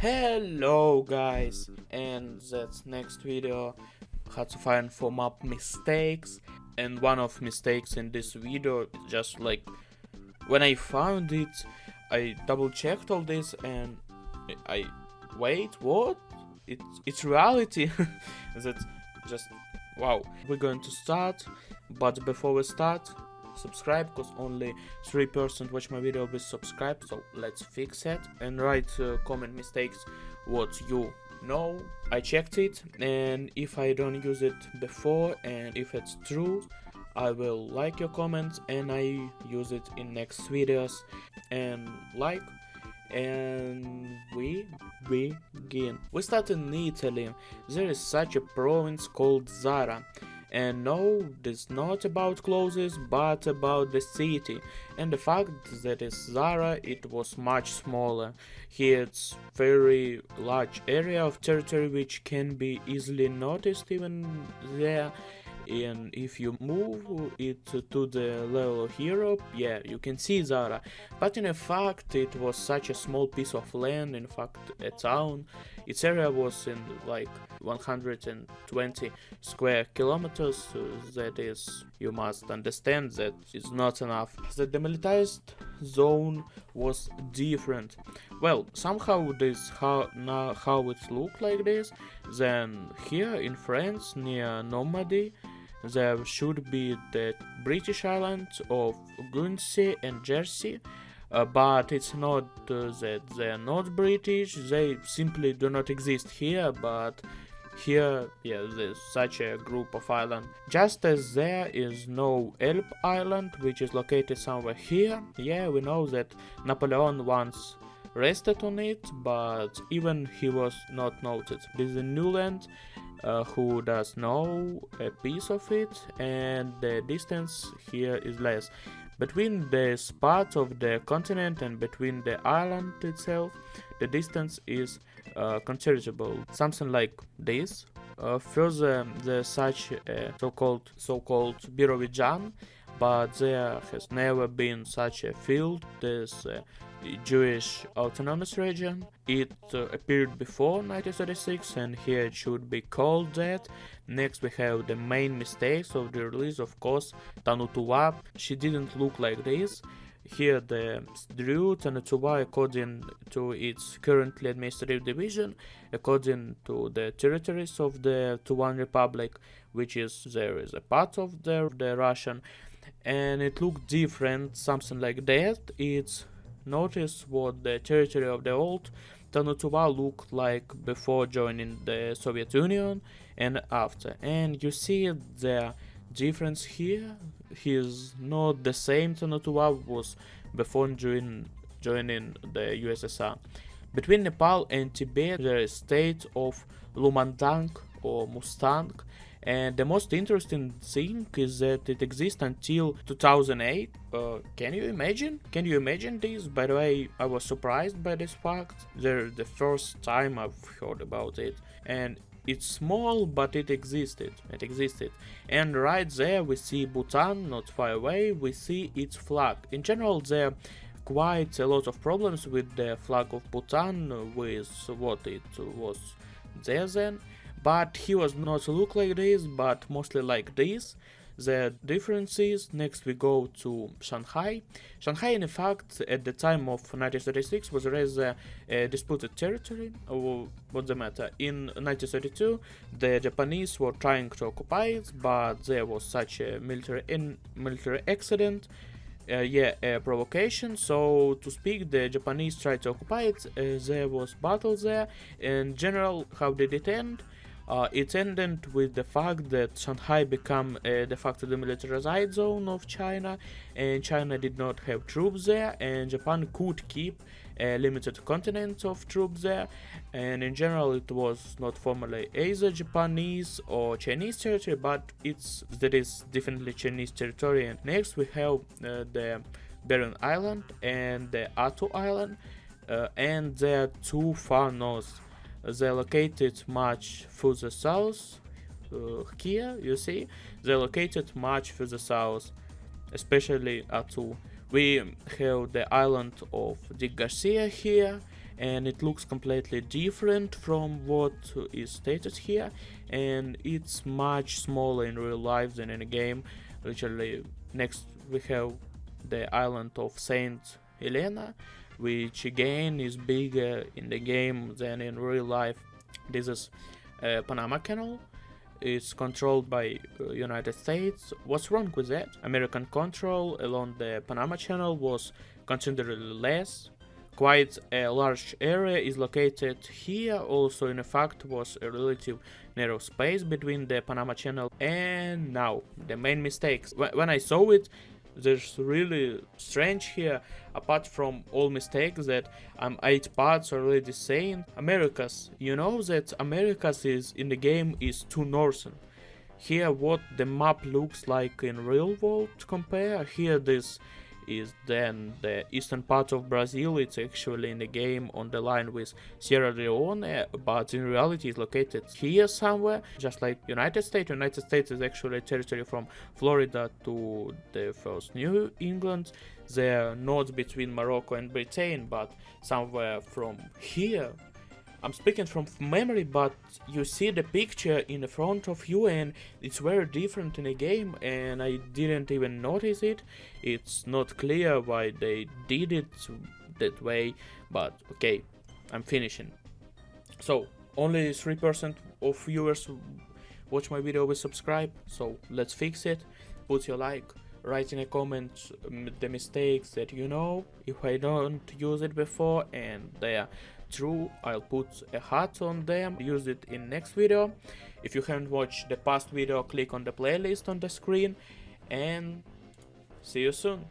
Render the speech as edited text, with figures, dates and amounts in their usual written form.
Hello guys, and that's next video how to find for map mistakes. And one of mistakes in this video is just like when I found it, I double checked all this and I wait, what? It's reality. That's just wow. We're going to start, but before we start, subscribe, because only 3% watch my video with subscribe, so let's fix it. And write comment mistakes what you know. I checked it, and if I don't use it before and if it's true, I will like your comments and I use it in next videos. And like, and we begin. We start in Italy. There is such a province called Zara. And no, this is not about clothes, but about the city. And the fact that is Zara, it was much smaller. Here it's very large area of territory which can be easily noticed even there. And if you move it to the level of Europe, yeah, you can see Zara. But in fact, it was such a small piece of land, in fact, a town. Its area was in like 120 square kilometers. That is, you must understand that is not enough. The demilitarized zone was different. Well, somehow this how it looked like this. Then here in France, near Normandy, there should be the British islands of Guernsey and Jersey, but it's not that they're not British, they simply do not exist here, but here, yeah, there's such a group of islands. Just as there is no Elbe Island, which is located somewhere here, yeah, we know that Napoleon once rested on it, but even he was not noted. This is a new land. Who does know a piece of it, and the distance here is less. Between the spot of the continent and between the island itself, the distance is considerable, something like this. Further, there's such a so-called Birovijan, but there has never been such a field as Jewish autonomous region. It appeared before 1936, and here it should be called that. Next we have the main mistakes of the release, of course, Tanutuva. She didn't look like this. Here the drew Tanutuva according to its currently administrative division, according to the territories of the Tuvan Republic, which is there is a part of the Russian, and it looked different, something like that. It's notice what the territory of the old Tanutuva looked like before joining the Soviet Union and after. And you see the difference here. He is not the same Tanutuva was before joining the USSR. Between Nepal and Tibet there is state of Lumandang or Mustang. And the most interesting thing is that it exists until 2008. Can you imagine? Can you imagine this? By the way, I was surprised by this fact. The first time I've heard about it. And it's small, but it existed. And right there we see Bhutan, not far away. We see its flag. In general, there are quite a lot of problems with the flag of Bhutan, with what it was there then. But he was not look like this, but mostly like this. The differences. Next we go to Shanghai. Shanghai, in fact, at the time of 1936 was rather a disputed territory. What's the matter? In 1932, the Japanese were trying to occupy it, but there was such a military accident. A provocation, so to speak. The Japanese tried to occupy it. There was battle there. In general, how did it end? It ended with the fact that Shanghai became a de facto demilitarized zone of China, and China did not have troops there, and Japan could keep a limited contingent of troops there. And in general, it was not formally either Japanese or Chinese territory, but that is definitely Chinese territory. And next we have the Bering Island and the Attu Island, and they are too far north. They're located much further south. Here, you see, they're located much further south, especially Attu. We have the island of Dick Garcia here, and it looks completely different from what is stated here, and it's much smaller in real life than in a game. Literally, next we have the island of Saint Helena, which again is bigger in the game than in real life. This is Panama Canal. It's controlled by United States. What's wrong with that? American control along the Panama Channel was considerably less. Quite a large area is located here. Also, in fact, was a relative narrow space between the Panama Channel and now the main mistakes. When I saw it, there's really strange here. Apart from all mistakes that 8 parts already saying, Americas. You know that Americas is in the game is too northern. Here what the map looks like in real world compare. Here this is then the eastern part of Brazil. It's actually in the game on the line with Sierra Leone, but in reality it's located here somewhere, just like United States. United States is actually a territory from Florida to the first New England. They're not between Morocco and Britain, but somewhere from here. I'm speaking from memory, but you see the picture in the front of you and it's very different in the game, and I didn't even notice it. It's not clear why they did it that way, but okay, I'm finishing. So, only 3% of viewers watch my video with subscribe, so let's fix it. Put your like, write in a comment the mistakes that you know, if I don't use it before and they are true, I'll put a heart on them, use it in next video. If you haven't watched the past video, click on the playlist on the screen, and see you soon.